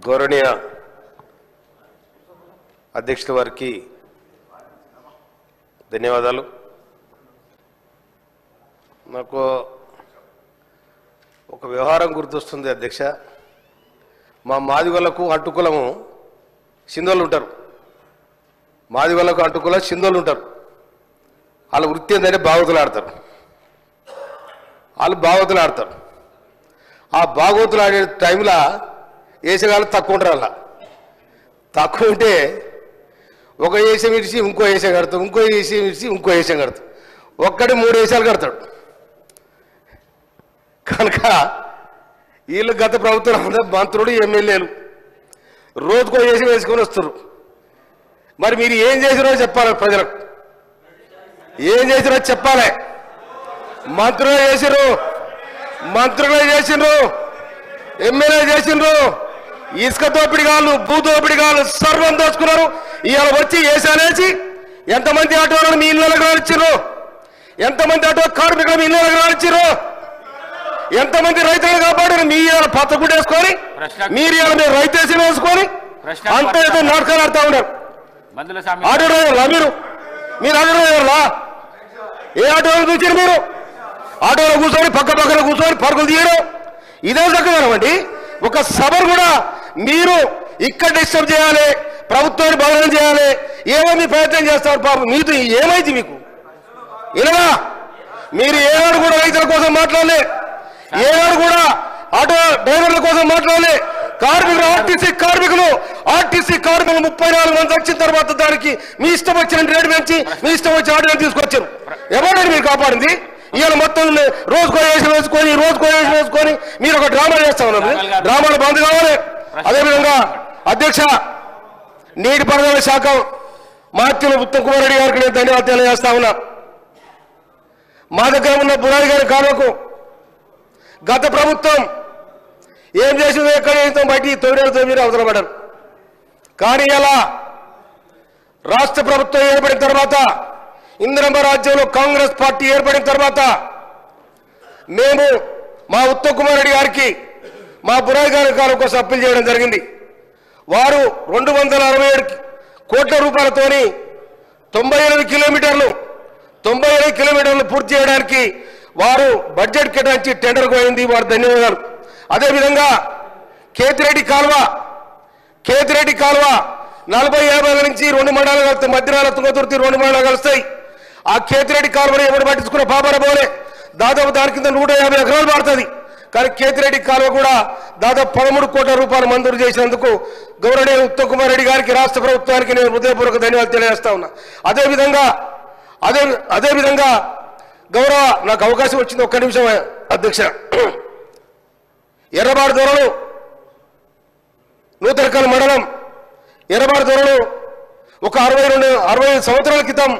గౌరవనీయ అధ్యక్షుల వారికి ధన్యవాదాలు. నాకు ఒక వ్యవహారం గుర్తొస్తుంది అధ్యక్ష. మా మాదిగోళ్లకు అడ్డుకులము సింధోళ్ళు ఉంటారు. మాదిగోళ్లకు అడ్డుకుల సింధోళ్ళు ఉంటారు. వాళ్ళ వృత్తి ఏంటంటే భాగవతులు ఆడతారు. వాళ్ళు భాగవతులు ఆడతారు. ఆ భాగవతులు ఆడే టైంలో వేసేగాళ్ళు తక్కువ ఉంటారు. అలా తక్కువ ఉంటే ఒక వేషం విడిచి ఇంకో వేషం కడతాం, ఇంకో వేషం విడిచి ఇంకో వేషం కడతాం. ఒక్కటి 3 వేషాలు కడతాడు. కనుక వీళ్ళు గత ప్రభుత్వం మంత్రులు ఎమ్మెల్యేలు రోజుకో వేషం వేసుకొని వస్తారు. మరి మీరు ఏం చేసిరో చెప్పాలి, ప్రజలకు ఏం చేసిరో చెప్పాలి. మంత్రులు చేసిర్రు, ఎమ్మెల్యే చేసిండ్రు, ఇసుక దోపిడిగాళ్ళు, భూ దోపిడిగాళ్ళు సర్వం దోచుకున్నారు. ఇవాళ వచ్చి వేసానేసి ఎంతమంది ఆటోలను మీ ఇళ్ళకి రానిచ్చారు, ఎంతమంది ఆటో కార్మికులు మీ ఇళ్ళకి రానిచ్చారు, ఎంతమంది రైతులను కాపాడారు. మీ పచ్చగుడ్డ వేసుకొని మీరు మీరు రైతేసి వేసుకొని అంత ఏదో నాటకాలు ఆడుతూ ఉన్నారు. ఆటో డ్రైవర్లా మీరు ఆటో డ్రైవర్లా? ఏ ఆటోలో చూసారు మీరు? ఆటోలో కూర్చొని పక్కన కూర్చొని పరుగులు తీయడం ఇదే చక్కదనం అండి. ఒక సభను కూడా మీరు ఇక్కడ డిస్టర్బ్ చేయాలి, ప్రభుత్వాన్ని బలనం చేయాలి, ఏమో ప్రయత్నం చేస్తారు. పాపం మీతో ఏమైంది మీకు? ఇలా మీరు ఏనాడు కూడా రైతుల కోసం మాట్లాడలే, ఏనాడు కూడా ఆటో డ్రైవర్ల కోసం మాట్లాడలే. కార్మికులు ఆర్టీసీ కార్మికులు 34 మంది వచ్చిన తర్వాత దానికి మీ ఇష్టం వచ్చిన రేటు పెంచి మీ ఇష్టం వచ్చిన ఆటోని తీసుకొచ్చారు. ఎవరైనా మీరు కాపాడింది? ఇవాళ మొత్తం రోజుకో వేషం వేసుకొని మీరు ఒక డ్రామా చేస్తా ఉన్నారు. డ్రామాలు బంద్ కావాలి. అదేవిధంగా అధ్యక్ష, నీటిపారుదల శాఖ మార్చిన ఉత్తమ్ కుమార్ రెడ్డి గారికి నేను ధన్యవాదాలు తెలియజేస్తా ఉన్నా. మా దగ్గర ఉన్న బురాయి గారి కాలువకు గత ప్రభుత్వం ఏం చేసిందో ఎక్కడ చేస్తాం బయటికి 9 అవసరం పడ్డారు. కానీ ఇలా రాష్ట్ర ప్రభుత్వం ఏర్పడిన తర్వాత, ఇందిరమ్మ రాజ్యంలో కాంగ్రెస్ పార్టీ ఏర్పడిన తర్వాత మేము మా ఉత్తమ్ కుమార్ రెడ్డి గారికి మా బురాయి గారి కాలం కోసం అప్పీల్ చేయడం జరిగింది. వారు 267 కోట్ల రూపాయలతోని 98 కిలోమీటర్లు పూర్తి చేయడానికి వారు బడ్జెట్ కేటాయించి టెండర్ పోయింది. వారు ధన్యవాదాలు. అదేవిధంగా కేతిరెడ్డి కాలువ 40-50 నుంచి 2 మండలాలు కలుస్తాయి. మధ్యరాల తుంగతుర్తి 2 మండలాలు కలుస్తాయి. ఆ కేతిరెడ్డి కాలువని ఎవరు పట్టించుకున్న పాపర పోలే. దాదాపు దాని కింద 150 ఎకరాలు పడుతుంది. కానీ కేతిరెడ్డి కాలువ కూడా దాదాపు 13 కోట్ల రూపాయలు మంజూరు చేసినందుకు గౌరవనీయ ఉత్తమ్ కుమార్ రెడ్డి గారికి, రాష్ట్ర ప్రభుత్వానికి నేను హృదయపూర్వక ధన్యవాదాలు తెలియజేస్తా ఉన్నా. అదేవిధంగా గౌరవ, నాకు అవకాశం వచ్చింది, ఒక్క నిమిషం అధ్యక్ష. ఎర్రబాడు దొరలు నూతనకల్ మండలం ఎర్రబాడు దొరలు ఒక 60 సంవత్సరాల క్రితం